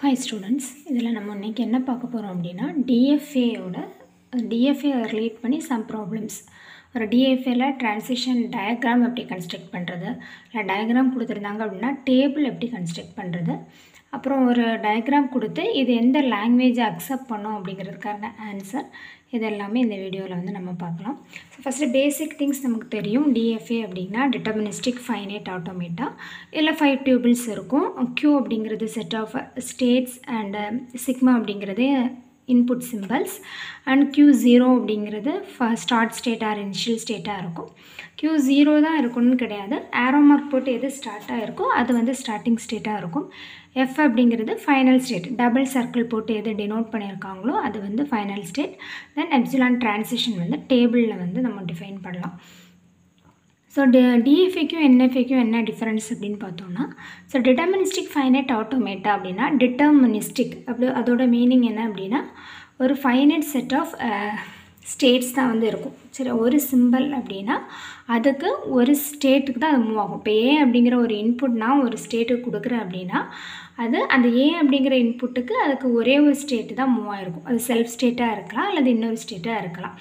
Hi students, இதில் நம்ம இன்னைக்கு என்ன பார்க்க போகிறோம் அப்படின்னா DFA ரிலேட் பண்ணி சம் ப்ராப்ளம்ஸ். ஒரு DFAல ட்ரான்சிஷன் டயக்ராம் எப்படி கன்ஸ்ட்ரக்ட் பண்ணுறது, இல்லை டயக்ராம் கொடுத்துருந்தாங்க அப்படின்னா டேபிள் எப்படி கன்ஸ்ட்ரக்ட் பண்ணுறது, அப்புறம் ஒரு டயக்ராம் கொடுத்து இது எந்த லாங்குவேஜை அக்செப்ட் பண்ணோம் அப்படிங்கிறதுக்கான ஆன்சர், இது எல்லாமே இந்த வீடியோவில் வந்து நம்ம பார்க்கலாம். ஸோ ஃபஸ்ட்டு பேசிக் திங்ஸ் நமக்கு தெரியும். DFA அப்படின்னா டிட்டர்மினிஸ்டிக் ஃபைனைட் ஆட்டோமேட்டா. இதில் 5 டியூபிள்ஸ் இருக்கும். Q அப்படிங்கிறது set of states and sigma அப்படிங்கிறது இன்புட் சிம்பிள்ஸ் அண்ட் Q0 அப்படிங்கிறது ஸ்டார்ட் ஸ்டேட் ஆர் இனிஷியல் ஸ்டேட்டாக இருக்கும். Q0 தான் இருக்கணும்னு கிடையாது, ஆரோ மார்க் போட்டு எது ஸ்டார்ட்டாக இருக்கோ அது வந்து ஸ்டார்டிங் ஸ்டேட்டாக இருக்கும். F அப்படிங்கிறது ஃபைனல் ஸ்டேட், டபுள் சர்க்கிள் போட்டு எது டினோட் பண்ணியிருக்காங்களோ அது வந்து ஃபைனல் ஸ்டேட். தென் எப்சிலான் ட்ரான்சிஷன் வந்து டேபிளில் வந்து நம்ம டிஃபைன் பண்ணலாம். ஸோ DFAக்கும் NFAக்கும் என்ன டிஃப்ரென்ஸ் அப்படின்னு பார்த்தோம்னா, ஸோ டிட்டர்மினிஸ்டிக் ஃபைனைட் ஆட்டோமேட்டா அப்படின்னா டிட்டர்மினிஸ்டிக் அப்படி அதோட மீனிங் என்ன அப்படின்னா ஒரு ஃபைனைட் செட் ஆஃப் ஸ்டேட்ஸ் தான் வந்து இருக்கும். சரி, ஒரு சிம்பிள் அப்படின்னா அதுக்கு ஒரு ஸ்டேட்டுக்கு தான் அது மூவ் ஆகும். இப்போ A அப்படிங்கிற ஒரு இன்புட் நான் ஒரு ஸ்டேட்டுக்கு கொடுக்குறேன் அப்படின்னா அது அந்த A அப்படிங்கிற இன்புட்டுக்கு அதுக்கு ஒரே ஒரு ஸ்டேட்டு தான் மூவ் ஆகிருக்கும். அது செல்ஃப் ஸ்டேட்டாக இருக்கலாம் அல்லது இன்னொரு ஸ்டேட்டாக இருக்கலாம்.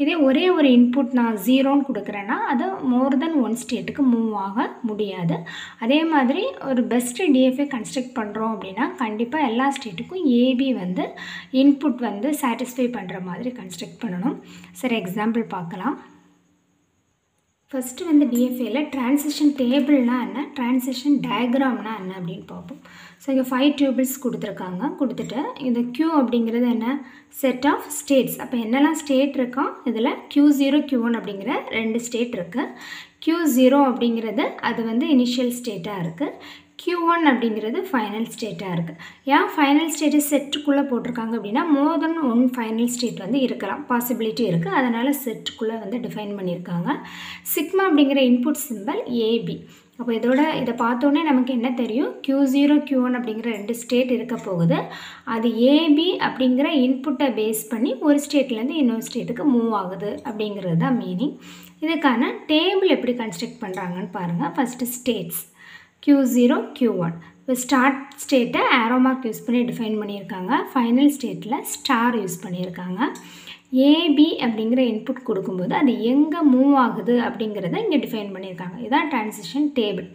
இதே ஒரே ஒரு இன்புட் நான் 0ன்னு கொடுக்குறேன்னா அது மோர் தென் ஒன் ஸ்டேட்டுக்கு மூவ் ஆக முடியாது. அதே மாதிரி ஒரு பெஸ்ட்டு DFA கன்ஸ்ட்ரக்ட் பண்ணுறோம் அப்படின்னா கண்டிப்பாக எல்லா ஸ்டேட்டுக்கும் AB வந்து இன்புட் வந்து சாட்டிஸ்ஃபை பண்ணுற மாதிரி கன்ஸ்ட்ரக்ட் பண்ணணும். சரி, எக்ஸாம்பிள் பார்க்கலாம். ஃபஸ்ட்டு வந்து DFAல ட்ரான்சிஷன் டேபிள்னா என்ன, ட்ரான்சிஷன் டயக்ராம்னா என்ன அப்படின்னு பார்ப்போம். ஸோ இங்கே 5 டியூபிள்ஸ் கொடுத்துருக்காங்க. கொடுத்துட்டு இந்த Q அப்படிங்கிறது என்ன, செட் ஆஃப் ஸ்டேட்ஸ். அப்போ என்னெல்லாம் ஸ்டேட் இருக்கா, இதில் Q0 Q1 அப்படிங்கிற 2 ஸ்டேட் இருக்குது. Q0 அப்படிங்கிறது அது வந்து இனிஷியல் ஸ்டேட்டாக இருக்குது. Q1 அப்படிங்கிறது ஃபைனல் ஸ்டேட்டாக இருக்குது. ஏன் ஃபைனல் ஸ்டேட்டு செட்டுக்குள்ளே போட்டிருக்காங்க அப்படின்னா மோர் தென் ஒன் ஃபைனல் ஸ்டேட் வந்து இருக்கலாம், பாசிபிலிட்டி இருக்குது. அதனால் செட்டுக்குள்ளே வந்து டிஃபைன் பண்ணியிருக்காங்க. சிக்மா அப்படிங்கிற இன்புட் சிம்பிள் AB. அப்போ இதை பார்த்தோன்னே நமக்கு என்ன தெரியும், Q0 Q1 அப்படிங்கிற 2 ஸ்டேட் இருக்க போகுது. அது AB அப்படிங்கிற இன்புட்டை பேஸ் பண்ணி ஒரு ஸ்டேட்லேருந்து இன்னொரு ஸ்டேட்டுக்கு மூவ் ஆகுது அப்படிங்கிறது தான் மீனிங். இதுக்கான டேபிள் எப்படி கன்ஸ்ட்ரக்ட் பண்ணுறாங்கன்னு பாருங்கள். First states Q0 Q1. இப்போ ஸ்டார்ட் ஸ்டேட்டை ஆரோ மார்க் யூஸ் பண்ணி டிஃபைன் பண்ணியிருக்காங்க. ஃபைனல் ஸ்டேட்டில் ஸ்டார் யூஸ் பண்ணியிருக்காங்க. AB அப்படிங்கிற இன்புட் கொடுக்கும்போது அது எங்கே மூவ் ஆகுது அப்படிங்கிறத இங்கே டிஃபைன் பண்ணியிருக்காங்க. இதுதான் ட்ரான்சிஷன் டேபிள்.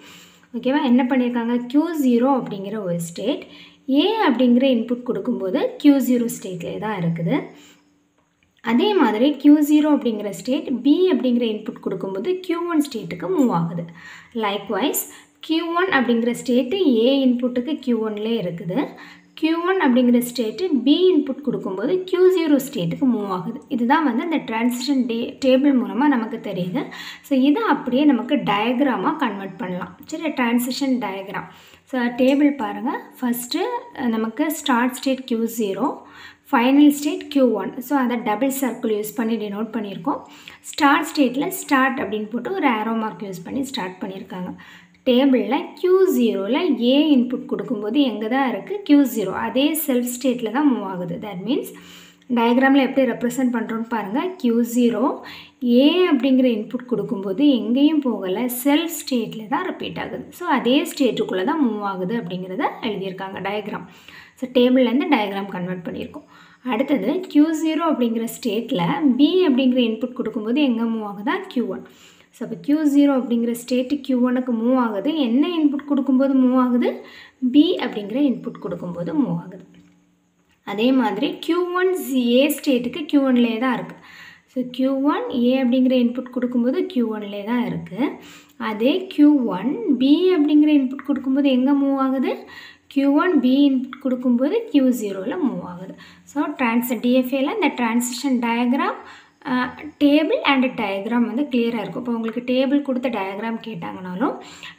ஓகேவா, என்ன பண்ணியிருக்காங்க, Q0 அப்படிங்கிற ஒரு ஸ்டேட் A அப்படிங்கிற இன்புட் கொடுக்கும்போது Q0 ஸ்டேட்லேயே தான் இருக்குது. அதே மாதிரி Q0 அப்படிங்கிற ஸ்டேட் B அப்படிங்கிற இன்புட் கொடுக்கும்போது Q1 ஸ்டேட்டுக்கு மூவ் ஆகுது. லைக்வைஸ் Q1 அப்படிங்கிற ஸ்டேட்டு A இன்புட்டுக்கு Q1லே இருக்குது. Q1 அப்படிங்கிற ஸ்டேட்டு B இன்புட் கொடுக்கும்போது Q0 ஸ்டேட்டுக்கு மூவ் ஆகுது. இதுதான் வந்து இந்த ட்ரான்சிஷன் டேபிள் மூலமாக நமக்கு தெரியுது. ஸோ இதை அப்படியே நமக்கு டயக்ராமாக கன்வெர்ட் பண்ணலாம். சரி, ட்ரான்சிஷன் டயக்ராம். ஸோ டேபிள் பாருங்கள். ஃபஸ்ட்டு நமக்கு start state Q0, final state Q1. So அதை டபுள் சர்க்கிள் யூஸ் பண்ணி டினோட் பண்ணியிருக்கோம். ஸ்டார்ட் ஸ்டேட்டில் ஸ்டார்ட் அப்படின்னு போட்டு ஒரு ஆரோ மார்க் யூஸ் பண்ணி ஸ்டார்ட் பண்ணியிருக்காங்க. டேபிளில் Q0ல் A இன்புட் கொடுக்கும்போது எங்கே தான் இருக்குது, Q0 அதே செல்ஃப் ஸ்டேட்டில் தான் மூவ் ஆகுது. தட் மீன்ஸ் டயக்ராமில் எப்படி ரெப்ரசன்ட் பண்ணுறோன்னு பாருங்கள். Q0 A அப்படிங்கிற இன்புட் கொடுக்கும்போது எங்கேயும் போகலை, செல்ஃப் ஸ்டேட்டில் தான் ரிப்பீட் ஆகுது. ஸோ அதே ஸ்டேட்டுக்குள்ளே தான் மூவ் ஆகுது அப்படிங்கிறத எழுதியிருக்காங்க டயக்ராம். ஸோ டேபிள்லேருந்து டயக்ராம் கன்வெர்ட் பண்ணியிருக்கோம். அடுத்தது Q0 அப்படிங்கிற ஸ்டேட்டில் B அப்படிங்கிற இன்புட் கொடுக்கும்போது எங்கே மூவ் ஆகுதா, Q1. ஸோ அப்போ Q0 அப்படிங்கிற ஸ்டேட்டு Q1க்கு மூவ் ஆகுது. என்ன இன்புட் கொடுக்கும்போது மூவ் ஆகுது, B அப்படிங்கிற இன்புட் கொடுக்கும்போது மூவ் ஆகுது. அதே மாதிரி Q1 A ஸ்டேட்டுக்கு Q1லே தான் இருக்குது. ஸோ Q1 A அப்படிங்கிற இன்புட் கொடுக்கும்போது Q1லே தான் இருக்குது. அதே Q1 B அப்படிங்கிற இன்புட் கொடுக்கும்போது எங்கே மூவ் ஆகுது, Q1 B இன்புட் கொடுக்கும்போது Q0ல் மூவ் ஆகுது. ஸோ DFAல இந்த transition diagram, table and diagram வந்து கிளியராக இருக்கும். இப்போ உங்களுக்கு டேபிள் கொடுத்த டயக்ராம் கேட்டாங்கனாலும்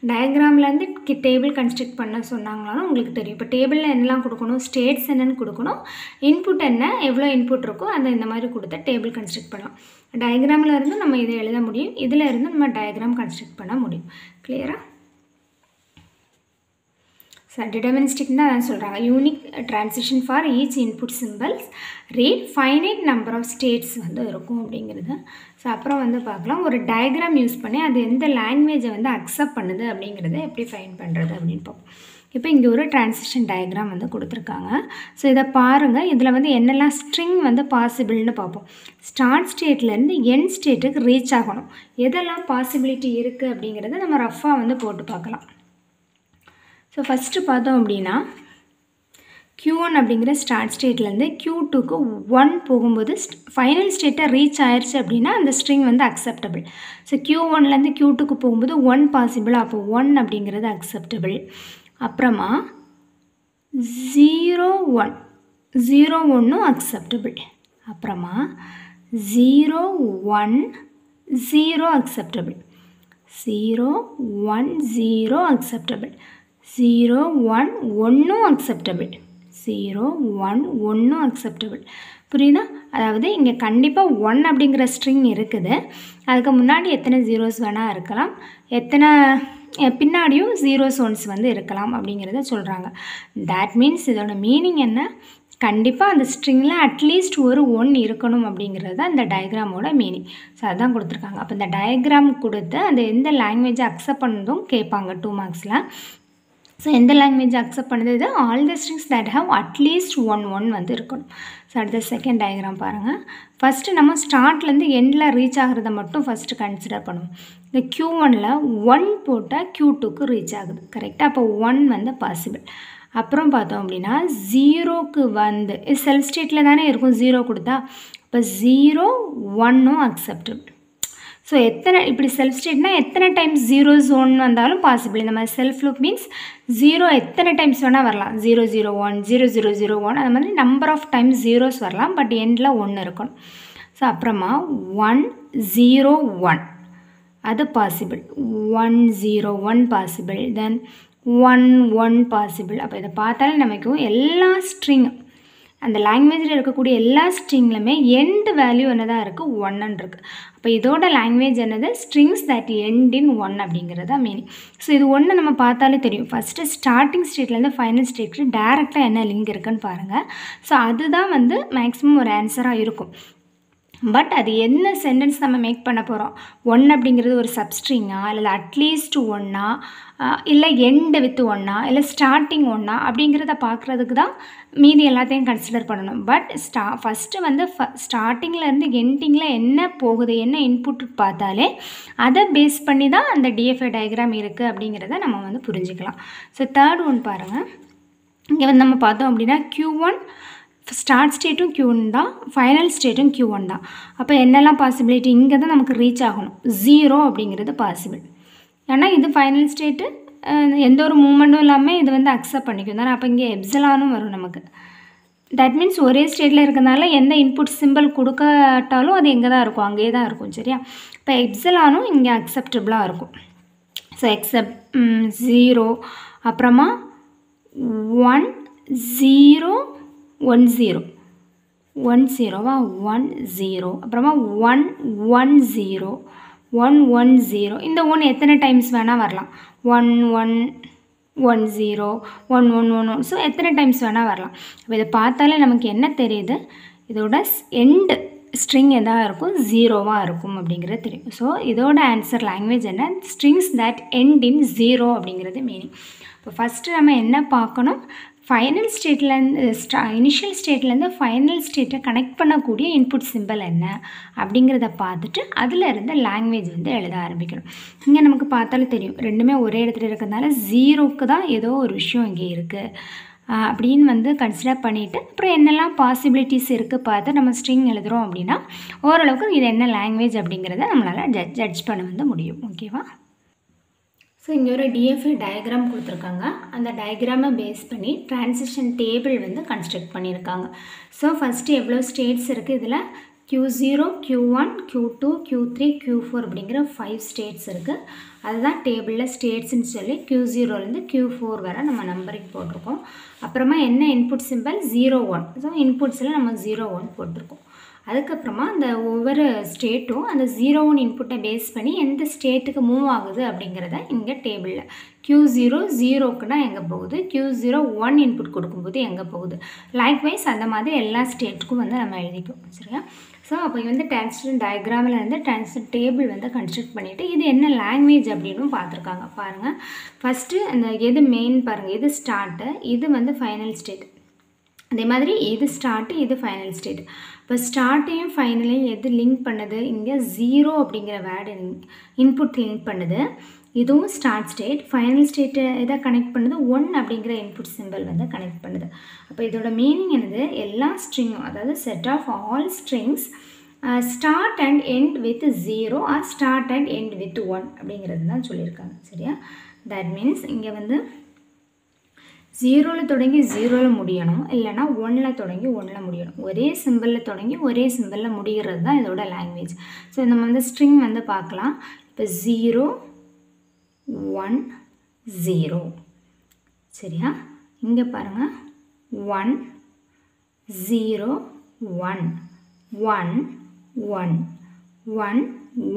டயக்ராம்லேருந்து டேபிள் கன்ஸ்ட்ரக்ட் பண்ண சொன்னாங்கனாலும் உங்களுக்கு தெரியும். இப்போ டேபிளில் என்னெல்லாம் கொடுக்கணும், ஸ்டேட்ஸ் என்னென்னு கொடுக்கணும், இன்புட் என்ன, எவ்வளோ இன்புட் இருக்கோ அந்த இந்த மாதிரி கொடுத்த டேபிள் கன்ஸ்ட்ரக்ட் பண்ணலாம். டயக்ராமில் இருந்து நம்ம இதை எழுத முடியும், இதில் இருந்து நம்ம டயக்ராம் கன்ஸ்ட்ரக்ட் பண்ண முடியும். கிளியராக? டிட்டர்மினிஸ்டிக்னா அதான் சொல்கிறாங்க. Unique transition for each input symbols read finite number of states வந்து இருக்கும் அப்படிங்கிறது. ஸோ அப்புறம் வந்து பார்க்கலாம், ஒரு டயக்ராம் யூஸ் பண்ணி அது எந்த லாங்குவேஜை வந்து அக்செப்ட் பண்ணுது அப்படிங்கிறத எப்படி ஃபைண்ட் பண்ணுறது அப்படின்னு பார்ப்போம். இப்போ இங்கே ஒரு டிரான்சிஷன் டயக்ராம் வந்து கொடுத்துருக்காங்க. ஸோ இதை பாருங்கள். இதில் வந்து என்னெல்லாம் ஸ்ட்ரிங் வந்து பாசிபிள்னு பார்ப்போம். ஸ்டார்ட் ஸ்டேட்லேருந்து எண்ட் ஸ்டேட்டுக்கு ரீச் ஆகணும். எதெல்லாம் பாசிபிலிட்டி இருக்குது அப்படிங்கிறத நம்ம ரஃபாக வந்து போட்டு பார்க்கலாம். ஸோ ஃபஸ்ட்டு பார்த்தோம் அப்படின்னா Q1 அப்படிங்கிற ஸ்டார்ட் ஸ்டேட்லேருந்து Q2க்கு 1 போகும்போது ஃபைனல் ஸ்டேட்டை ரீச் ஆயிடுச்சு அப்படின்னா அந்த ஸ்ட்ரிங் வந்து அக்செப்டபிள். ஸோ Q1லேருந்து Q2க்கு போகும்போது 1 பாசிபிள், அப்போ 1 அப்படிங்கிறது அக்செப்டபிள். அப்புறமா 0 1 அக்செப்டபிள். அப்புறமா 0 1 0 அக்செப்டபிள். 0 1 0 அக்செப்டபிள். 0 1 1 அக்செப்டபிள். 0 1 1 அக்செப்டபிள். புரியுதா? அதாவது இங்கே கண்டிப்பாக 1 அப்படிங்கிற ஸ்ட்ரிங் இருக்குது. அதுக்கு முன்னாடி எத்தனை ஜீரோஸ் வேணால் இருக்கலாம், எத்தனை பின்னாடியும் ஜீரோஸ் ஒன்ஸ் வந்து இருக்கலாம் அப்படிங்கிறத சொல்கிறாங்க. தேட் மீன்ஸ் இதோட மீனிங் என்ன? கண்டிப்பாக அந்த ஸ்ட்ரிங்கில் அட்லீஸ்ட் ஒரு 1 இருக்கணும் அப்படிங்கிறது அந்த டயக்ராமோட மீனிங். ஸோ அதுதான் கொடுத்துருக்காங்க. அப்போ இந்த டயக்ராம் கொடுத்து அந்த எந்த லாங்குவேஜை அக்செப்ட் பண்ணதும் கேட்பாங்க 2 மார்க்ஸில். ஸோ எந்த லாங்குவேஜ் அக்செப்ட் பண்ணுறது? All the strings that have at least 1 வந்து இருக்கணும். ஸோ அடுத்த செகண்ட் டயக்ராம் பாருங்கள். ஃபஸ்ட்டு நம்ம ஸ்டார்ட்லேருந்து எண்டில் ரீச் ஆகிறத மட்டும் ஃபஸ்ட்டு கன்சிடர் பண்ணுவோம். இந்த Q1ல் 1 போட்டால் Q2க்கு ரீச் ஆகுது. கரெக்டாக? அப்போ 1 வந்து பாசிபிள். அப்புறம் பார்த்தோம் அப்படின்னா 0க்கு வந்து செல்ஃப் ஸ்டேட்டில் தானே இருக்கும் 0 கொடுத்தா. இப்போ 0 1 அக்செப்டபிள். ஸோ எத்தனை இப்படி செல்ஃப் ஸ்டேட்னா எத்தனை டைம்ஸ் 0s 1 வந்தாலும் பாசிபிள். இந்த மாதிரி செல்ஃப் லூப் மீன்ஸ் 0 எத்தனை டைம்ஸ் வேணால் வரலாம். 0 0 1 0 0 0 1 அந்த மாதிரி நம்பர் ஆஃப் டைம்ஸ் ஜீரோஸ் வரலாம். பட் எண்டில் 1 இருக்கணும். ஸோ அப்புறமா 1 0 1 அது பாசிபிள். 1 0 1 பாசிபிள். தென் 1 1 பாசிபிள். அப்போ இதை பார்த்தாலே நமக்கு எல்லா ஸ்ட்ரிங் அந்த லாங்குவேஜில் இருக்கக்கூடிய எல்லா ஸ்ட்ரிங்லையுமே எண்ட் வேல்யூ என்னதான் இருக்குது? 1 இருக்குது. அப்போ இதோட லாங்குவேஜ் என்னது? ஸ்ட்ரிங்ஸ் தட் எண்ட் இன் 1 அப்படிங்கிறதா மீனிங். ஸோ இது 1 நம்ம பார்த்தாலே தெரியும். ஃபஸ்ட்டு ஸ்டார்டிங் ஸ்டேட்லேருந்து ஃபைனல் ஸ்டேட்டுக்கு டேரெக்டாக என்ன லிங்க் இருக்குன்னு பாருங்கள். ஸோ அதுதான் வந்து மேக்ஸிமம் ஒரு ஆன்சராக இருக்கும். பட் அது என்ன சென்டென்ஸ் நம்ம மேக் பண்ண போகிறோம்? 1 அப்படிங்கிறது ஒரு சப்ஸ்ட்ரிங்கா, இல்லை அட்லீஸ்ட் 1 இல்லை எண்டு வித் 1 இல்லை ஸ்டார்டிங் 1 அப்படிங்கிறத பார்க்குறதுக்கு தான் மீதி எல்லாத்தையும் கன்சிடர் பண்ணணும். பட் ஃபஸ்ட்டு வந்து ஸ்டார்டிங்லேருந்து எண்டிங்கில் என்ன போகுது, என்ன இன்புட் பார்த்தாலே அதை பேஸ் பண்ணி தான் அந்த டிஎஃப்ஐ டயக்ராம் இருக்குது அப்படிங்கிறத நம்ம வந்து புரிஞ்சுக்கலாம். ஸோ தேர்ட் ஒன் பாருங்கள். இங்கே வந்து நம்ம பார்த்தோம் அப்படின்னா Q1 ஸ்டார்ட் ஸ்டேட்டும் Q1 தான், ஃபைனல் ஸ்டேட்டும் Q1 தான். அப்போ என்னெல்லாம் பாசிபிலிட்டி? இங்கே தான் நமக்கு ரீச் ஆகணும். 0 அப்படிங்கிறது பாசிபிள். ஏன்னா இது ஃபைனல் ஸ்டேட்டு, எந்த ஒரு மூமெண்ட்டும் இல்லாமல் இது வந்து அக்செப்ட் பண்ணிக்கும் தானே. அப்போ இங்கே எப்சிலானும் வரும் நமக்கு. தட் மீன்ஸ் ஒரே ஸ்டேட்டில் இருக்கிறதுனால எந்த இன்புட் சிம்பிள் கொடுக்காட்டாலும் அது எங்கே தான் இருக்கும்? அங்கேயே தான் இருக்கும். சரியா? இப்போ எப்சிலானும் இங்கே அக்செப்டபுளாக இருக்கும். ஸோ எக்ஸப்ட் 0 அப்புறமா 1 0 1 0 1 0வா 1 0 அப்புறமா 1 1 0 1 1 0. இந்த 1 எத்தனை டைம்ஸ் வேணால் வரலாம். 1 1 1 0 1 1 1 1. ஸோ எத்தனை டைம்ஸ் வேணால் வரலாம். அப்போ இதை பார்த்தாலே நமக்கு என்ன தெரியுது? இதோட எண்டு ஸ்ட்ரிங் எதாக இருக்கும்? 0வாக இருக்கும் அப்படிங்கிறது தெரியும். ஸோ இதோட ஆன்சர் லாங்குவேஜ் என்ன? ஸ்ட்ரிங்ஸ் தட் எண்ட் இன் 0 அப்படிங்கிறது மீனிங். இப்போ ஃபஸ்ட்டு நம்ம என்ன பார்க்கணும்? ஃபைனல் ஸ்டேட்லேருந்து இனிஷியல் ஸ்டேட்லேருந்து ஃபைனல் ஸ்டேட்டை கனெக்ட் பண்ணக்கூடிய இன்புட் சிம்பிள் என்ன அப்படிங்கிறத பார்த்துட்டு அதில் இருந்து லாங்குவேஜ் வந்து எழுத ஆரம்பிக்கணும். இங்கே நமக்கு பார்த்தாலும் தெரியும் ரெண்டுமே ஒரே இடத்துல இருக்கிறதுனால 0க்கு தான் ஏதோ ஒரு விஷயம் இங்கே இருக்குது அப்படின்னு வந்து கன்சிடர் பண்ணிவிட்டு அப்புறம் என்னெல்லாம் பாசிபிலிட்டிஸ் இருக்குது பார்த்து நம்ம ஸ்ட்ரிங் எழுதுகிறோம் அப்படின்னா ஓரளவுக்கு இது என்ன லாங்குவேஜ் அப்படிங்கிறத நம்மளால் ஜட்ஜ் பண்ண வந்து முடியும். ஓகேவா? ஸோ இங்கே ஒரு டிஎஃப்ஐ டயக்ராம் கொடுத்துருக்காங்க. அந்த டயக்ராமை பேஸ் பண்ணி டிரான்சிஷன் டேபிள் வந்து கன்ஸ்ட்ரக்ட் பண்ணியிருக்காங்க. ஸோ ஃபஸ்ட்டு எவ்வளோ ஸ்டேட்ஸ் இருக்குது? இதில் Q0 Q1 Q2 Q3 Q4 அப்படிங்கிற 5 ஸ்டேட்ஸ் இருக்குது. அதுதான் டேபிளில் ஸ்டேட்ஸ்ன்னு சொல்லி Q0லேருந்து Q4 வரை நம்ம நம்பரிங் போட்டிருக்கோம். அப்புறமா என்ன இன்புட் சிம்பிள்? 0 1. ஸோ இன்புட்ஸில் நம்ம 0 1 போட்டிருக்கோம். அதுக்கப்புறமா அந்த ஒவ்வொரு ஸ்டேட்டும் அந்த 0 இன்புட்டை பேஸ் பண்ணி எந்த ஸ்டேட்டுக்கு மூவ் ஆகுது அப்படிங்கிறத இங்கே டேபிளில் Q0 0க்குனா எங்கே போகுது, Q0 1 இன்புட் கொடுக்கும்போது எங்கே போகுது, லைக்வைஸ் அந்த மாதிரி எல்லா ஸ்டேட்டுக்கும் வந்து நம்ம எழுதிப்போம். சரியா? ஸோ அப்போ வந்து டிரான்சிஷன் டயக்ராமில் வந்து டிரான்சிஷன் டேபிள் வந்து கன்ஸ்ட்ரக்ட் பண்ணிவிட்டு இது என்ன லாங்குவேஜ் அப்படின்னு பார்த்துருக்காங்க. பாருங்கள், ஃபஸ்ட்டு அந்த எது மெயின் பாருங்கள், இது ஸ்டார்ட்டு, இது வந்து ஃபைனல் ஸ்டேட். அதே மாதிரி இது ஸ்டார்ட்டு, இது ஃபைனல் ஸ்டேட். இப்போ ஸ்டார்ட்டையும் ஃபைனலையும் எது லிங்க் பண்ணுது, இங்கே 0 அப்படிங்கிற வேர்டு இன்புட் லிங்க் பண்ணுது. இதுவும் ஸ்டார்ட் ஸ்டேட். ஃபைனல் ஸ்டேட்டை எதை கனெக்ட் பண்ணுது, 1 அப்படிங்கிற இன்புட் சிம்பிள் வந்து கனெக்ட் பண்ணுது. அப்போ இதோட மீனிங் என்னது, எல்லா ஸ்ட்ரிங்கும் அதாவது set of all strings start and end with 0 or start and end with 1 அப்படிங்கிறது தான் சொல்லியிருக்காங்க. சரியா? தட் மீன்ஸ் இங்கே வந்து 0ல் தொடங்கி 0ல் முடியணும், இல்லைனா 1ல் தொடங்கி 1ல் முடியணும். ஒரே சிம்பிளில் தொடங்கி ஒரே சிம்பிளில் முடிகிறது தான் இதோட லாங்குவேஜ். ஸோ நம்ம வந்து ஸ்ட்ரிங் வந்து பார்க்கலாம். இப்போ 0 1 0. சரியா? இங்கே பாருங்கள் 1 0 1 1 1 1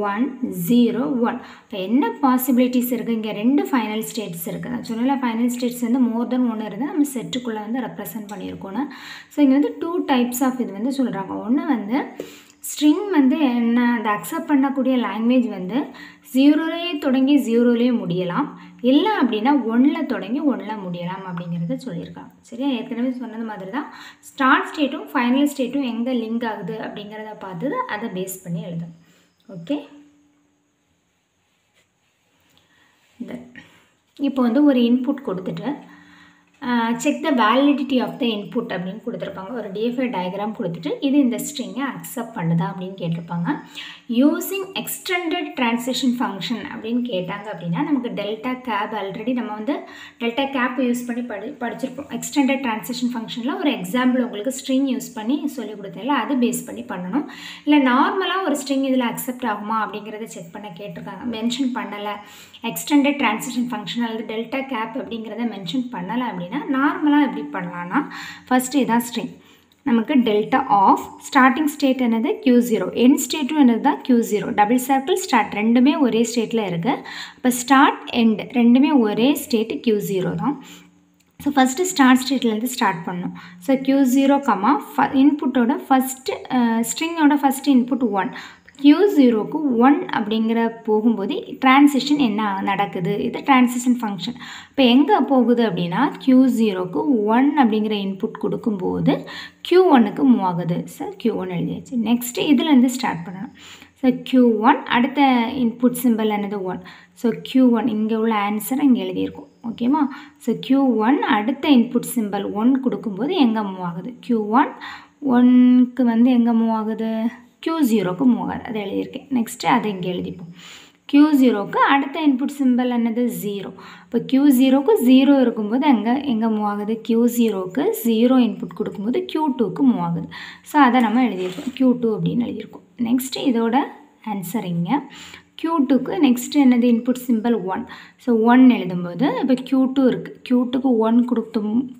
1 0 1. இப்போ என்ன பாசிபிலிட்டிஸ் இருக்குது, இங்கே 2 ஃபைனல் ஸ்டேட்ஸ் இருக்குது. நான் சொன்னல ஃபைனல் ஸ்டேட்ஸ் வந்து மோர் தென் 1 இருந்தால் நம்ம செட்டுக்குள்ளே வந்து ரெப்ரசன்ட் பண்ணியிருக்கோன்னு. ஸோ இங்கே வந்து 2 டைப்ஸ் ஆஃப் இது வந்து சொல்கிறாங்க. ஒன்று வந்து ஸ்ட்ரிங் வந்து என்ன, அந்த அக்செப்ட் பண்ணக்கூடிய லாங்குவேஜ் வந்து 0லேயே தொடங்கி 0லேயே முடியலாம், இல்லை அப்படின்னா 1ல் தொடங்கி 1ல் முடியலாம் அப்படிங்கிறத சொல்லியிருக்காங்க. சரியா? ஏற்கனவே சொன்னது மாதிரி தான் ஸ்டார்ட் ஸ்டேட்டும் ஃபைனல் ஸ்டேட்டும் எங்கே லிங்க் ஆகுது அப்படிங்கிறத பார்த்து அதை பேஸ் பண்ணி எழுதணும். ஓகே, இப்போ வந்து ஒரு இன்புட் கொடுத்துட்டு check the validity of the input அப்படின்னு கொடுத்துருப்பாங்க. ஒரு டிஎஃப்ஐ டயக்ராம் கொடுத்துட்டு இது இந்த ஸ்ட்ரிங்கை அக்செப்ட் பண்ணுதா அப்படின்னு கேட்டிருப்பாங்க. யூஸிங் எக்ஸ்டெண்டட் ட்ரான்சிஷன் ஃபங்க்ஷன் அப்படின்னு கேட்டாங்க அப்படின்னா நமக்கு டெல்டா கேப் ஆல்ரெடி நம்ம வந்து டெல்டா கேப் யூஸ் பண்ணி படிச்சிருப்போம். எக்ஸ்டெண்டட் ட்ரான்சிஷன் ஃபங்க்ஷனில் ஒரு எக்ஸாம்பிள் உங்களுக்கு ஸ்ட்ரிங் யூஸ் பண்ணி சொல்லி கொடுத்ததில்ல, அது பேஸ் பண்ணி பண்ணணும். இல்லை நார்மலாக ஒரு ஸ்ட்ரிங் இதில் அக்செப்ட் ஆகுமா அப்படிங்கிறத செக் பண்ண கேட்டிருக்காங்க. மென்ஷன் பண்ணலை எக்ஸ்டெண்டட் ட்ரான்சிஷன் ஃபங்க்ஷன் அல்லது டெல்டா கேப் அப்படிங்கிறத மென்ஷன் பண்ணலை அப்படின்னா நார்மலாக எப்படி பண்ணலான்னா ஃபஸ்ட்டு இதான் ஸ்ட்ரிங். நமக்கு டெல்டா ஆஃப் ஸ்டார்டிங் ஸ்டேட் என்னது Q0, எண்ட் ஸ்டேட்டும் என்னது தான் Q0, டபுள் சர்க்கிள் ஸ்டார்ட் ரெண்டுமே ஒரே ஸ்டேட்டில் இருக்குது. இப்போ ஸ்டார்ட் எண்ட் ரெண்டுமே ஒரே ஸ்டேட்டு Q0 தான். ஸோ ஃபஸ்ட்டு ஸ்டார்ட் ஸ்டேட்லேருந்து ஸ்டார்ட் பண்ணணும். ஸோ Q0 இன்புட்டோட ஃபஸ்ட்டு ஸ்ட்ரிங்கோட ஃபஸ்ட்டு இன்புட் 1, Q0க்கு 1 அப்படிங்கிற போகும்போது டிரான்சிஷன் என்ன நடக்குது, இது டிரான்சிஷன் ஃபங்க்ஷன். இப்போ எங்கே போகுது அப்படின்னா Q0க்கு 1 அப்படிங்கிற இன்புட் கொடுக்கும்போது Q1க்கு மூவ் ஆகுது. ஸோ Q1 எழுதியாச்சு. நெக்ஸ்ட்டு இதுலேருந்து ஸ்டார்ட் பண்ணணும். ஸோ Q1 அடுத்த இன்புட் சிம்பிள் என்னது 1. ஸோ Q1 இங்கே உள்ள ஆன்சரை இங்கே எழுதியிருக்கோம். ஓகேவா? ஸோ Q1 அடுத்த இன்புட் சிம்பிள் 1 கொடுக்கும்போது எங்கே மூவ் ஆகுது, Q1 1க்கு வந்து எங்கே மூவ் ஆகுது, Q0க்கு மூவ் ஆகுது. அதை எழுதியிருக்கேன். நெக்ஸ்ட்டு அதை இங்கே எழுதிப்போம். Q0க்கு அடுத்த இன்புட் சிம்பிள் என்னது 0. இப்போ Q0க்கு 0 இருக்கும்போது எங்கே மூவ் ஆகுது, Q0க்கு 0 இன்புட் கொடுக்கும்போது Q2க்கு மூவ் ஆகுது. ஸோ அதை நம்ம எழுதியிருக்கோம், Q2 அப்படின்னு எழுதியிருக்கோம். நெக்ஸ்ட்டு இதோட ஆன்சர் இங்கே Q2க்கு நெக்ஸ்ட்டு என்னது இன்புட் சிம்பிள் 1. ஸோ 1 எழுதும்போது இப்போ Q2 இருக்குது, Q2க்கு 1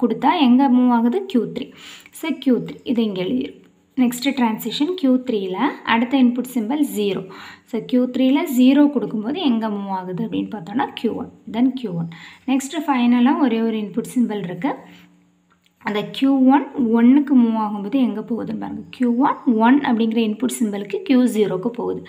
கொடுத்தா எங்கே மூவ் ஆகுது, Q3. ஸோ Q3 இதை இங்கே எழுதியிருக்கோம். நெக்ஸ்ட்டு ட்ரான்சிஷன் Q3ல் அடுத்த இன்புட் சிம்பிள் 0. ஸோ Q3ல் 0 கொடுக்கும்போது எங்கே மூவ் ஆகுது அப்படின்னு பார்த்தோன்னா Q1, தென் Q1. நெக்ஸ்ட்டு ஃபைனலாக ஒரே ஒரு இன்புட் சிம்பிள் இருக்குது. அந்த Q1 1க்கு மூவ் ஆகும்போது எங்கே போகுதுன்னு பாருங்கள், Q1 1 அப்படிங்கிற இன்புட் சிம்பிளுக்கு Q0க்கு போகுது.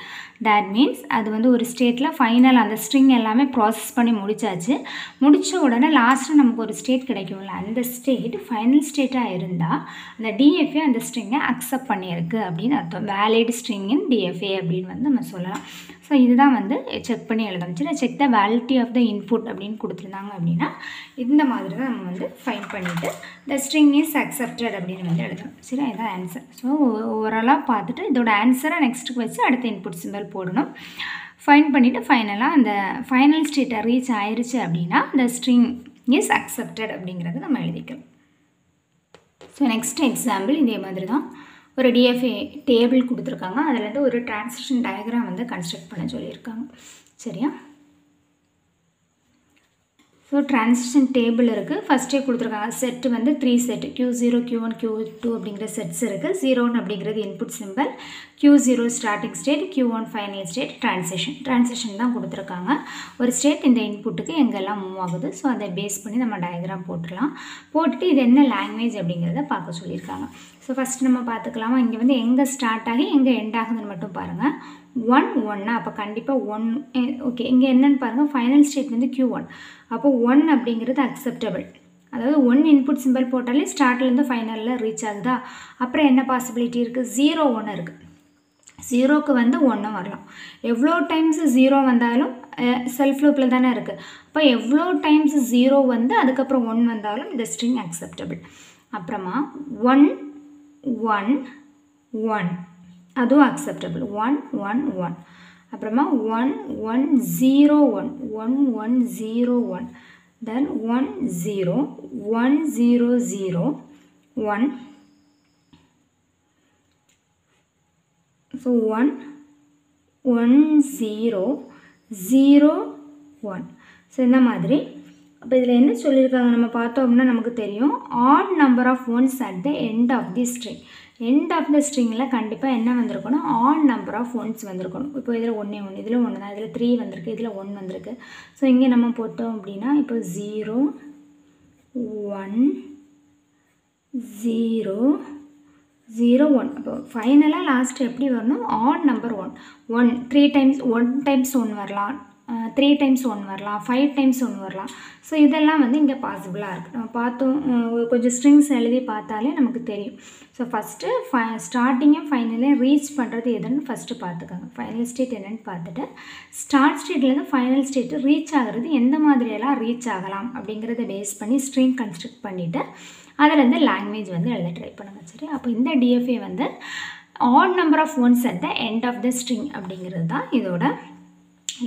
தட் மீன்ஸ் அது வந்து ஒரு ஸ்டேட்டில் ஃபைனல் அந்த ஸ்ட்ரிங் எல்லாமே ப்ராசஸ் பண்ணி முடித்தாச்சு. முடித்த உடனே லாஸ்ட்டு நமக்கு ஒரு ஸ்டேட் கிடைக்கும்ல, அந்த ஸ்டேட் ஃபைனல் ஸ்டேட்டாக இருந்தால் அந்த டிஎஃப்ஏ அந்த ஸ்ட்ரிங்கை அக்செப்ட் பண்ணியிருக்கு அப்படின்னு அர்த்தம். வேலிட் ஸ்ட்ரிங் இன் டிஎஃப்ஏ அப்படின்னு வந்து நம்ம சொல்லலாம். ஸோ இதுதான் வந்து செக் பண்ணி எழுதணும். சரி, check the validity of the input அப்படின்னு கொடுத்துருந்தாங்க அப்படின்னா இந்த மாதிரி தான் நம்ம வந்து ஃபைன் பண்ணிவிட்டு த ஸ்ட்ரிங் இஸ் அக்செப்டட் அப்படின்னு வந்து எழுதணும். சரி, இதுதான் ஆன்சர். ஸோ ஓவராலாக பார்த்துட்டு இதோட ஆன்சரை நெக்ஸ்ட்டுக்கு வச்சு அடுத்த இன்புட் சிம்பிள் போடணும். ஃபைன் பண்ணிவிட்டு ஃபைனலாக அந்த ஃபைனல் ஸ்டேட்டை ரீச் ஆயிடுச்சு அப்படின்னா the string is accepted அப்படிங்கிறது நம்ம எழுதிக்கலாம். ஸோ நெக்ஸ்ட் எக்ஸாம்பிள் இதே மாதிரி தான் ஒரு டிஎஃப்ஏ டேபிள் கொடுத்துருக்காங்க. அதிலேருந்து ஒரு டிரான்சிஷன் டயக்ராம் வந்து கன்ஸ்ட்ரக்ட் பண்ண சொல்லியிருக்காங்க. சரியா? ஸோ டிரான்சிஷன் டேபிள் இருக்குது. ஃபஸ்ட்டே கொடுத்துருக்காங்க செட்டு வந்து 3 செட்டு Q0 Q1 Q2 அப்படிங்கிற செட்ஸ் இருக்குது. 0 அப்படிங்கிறது input simple, Q0 starting state, Q1 final state, transition தான் கொடுத்துருக்காங்க. ஒரு ஸ்டேட் இந்த இன்புட்டுக்கு எங்கெல்லாம் மூவ் ஆகுது. ஸோ அதை பேஸ் பண்ணி நம்ம டயக்ராம் போட்டுடலாம். போட்டுட்டு இது என்ன லாங்குவேஜ் அப்படிங்கிறத பார்க்க சொல்லியிருக்காங்க. ஸோ ஃபஸ்ட் நம்ம பார்த்துக்கலாமா, இங்கே வந்து எங்கே ஸ்டார்ட் ஆகி எங்கே எண்ட் ஆகுதுன்னு மட்டும் பாருங்கள். 1 அப்போ கண்டிப்பாக 1 ஓகே. இங்கே என்னென்னு பாருங்கள், ஃபைனல் ஸ்டேட் வந்து Q1. அப்போ 1 அப்படிங்கிறது அக்செப்டபிள். அதாவது 1 இன்புட் சிம்பிள் போட்டாலே ஸ்டார்ட்லேருந்து ஃபைனலில் ரீச் ஆகுதா. அப்புறம் என்ன பாசிபிலிட்டி இருக்குது, 0 1 இருக்குது. 0க்கு வந்து 1 வரலாம். எவ்வளோ டைம்ஸ் 0 வந்தாலும் செல்ஃப் லூப்பில் தானே இருக்குது. அப்போ எவ்வளோ டைம்ஸ் 0 வந்து அதுக்கப்புறம் 1 வந்தாலும் இந்த ஸ்ட்ரிங் அக்செப்டபிள். அப்புறமா 1 1 1 அதுவும் அக்செப்டபிள். 1 1 1 அப்புறமா 1 1 0 1 1 1 0 1 then 1 0 1 0 0 1 so 1 1 0 0 1. ஸோ இந்த மாதிரி. அப்போ இதில் என்ன சொல்லியிருக்காங்க நம்ம பார்த்தோம் அப்படின்னா நமக்கு தெரியும், odd number of ones at the end of the string. End of the ஸ்ட்ரிங்கில் கண்டிப்பாக என்ன வந்திருக்கணும், ஆட் நம்பர் ஆஃப் ஒன்ஸ் வந்திருக்கணும். இப்போ இதில் 1 இதில் 1 தான், இதில் 3 வந்திருக்கு, இதில் 1 வந்திருக்கு. ஸோ இங்கே நம்ம போட்டோம் அப்படின்னா இப்போ 0 1 0 0 1. அப்போ ஃபைனலாக லாஸ்ட் எப்படி வரணும், ஆட் நம்பர் 1 3 டைம்ஸ் 1 டைம்ஸ் 1 வரலாம், 3 டைம்ஸ் 1 வரலாம், 5 டைம்ஸ் 1 வரலாம். ஸோ இதெல்லாம் வந்து இங்கே பாசிபிளாக இருக்குது. நம்ம பார்த்தோம், கொஞ்சம் ஸ்ட்ரிங்ஸ் எழுதி பார்த்தாலே நமக்கு தெரியும். ஸோ ஃபஸ்ட்டு ஸ்டார்டிங்கும் ஃபைனலையும் ரீச் பண்ணுறது எதுன்னு ஃபஸ்ட்டு பார்த்துக்காங்க. ஃபைனல் ஸ்டேட் என்னென்னு பார்த்துட்டு ஸ்டார்ட் ஸ்டேட்லேருந்து ஃபைனல் ஸ்டேட்டு ரீச் ஆகிறது எந்த மாதிரியெல்லாம் ரீச் ஆகலாம் அப்படிங்கிறத பேஸ் பண்ணி ஸ்ட்ரிங் கன்ஸ்ட்ரக்ட் பண்ணிவிட்டு அதிலேருந்து லாங்குவேஜ் வந்து எழுத ட்ரை பண்ணுங்கள். சரி, அப்போ இந்த டிஎஃப்ஏ வந்து odd number of ones at the end of the string அப்படிங்கிறது தான் இதோட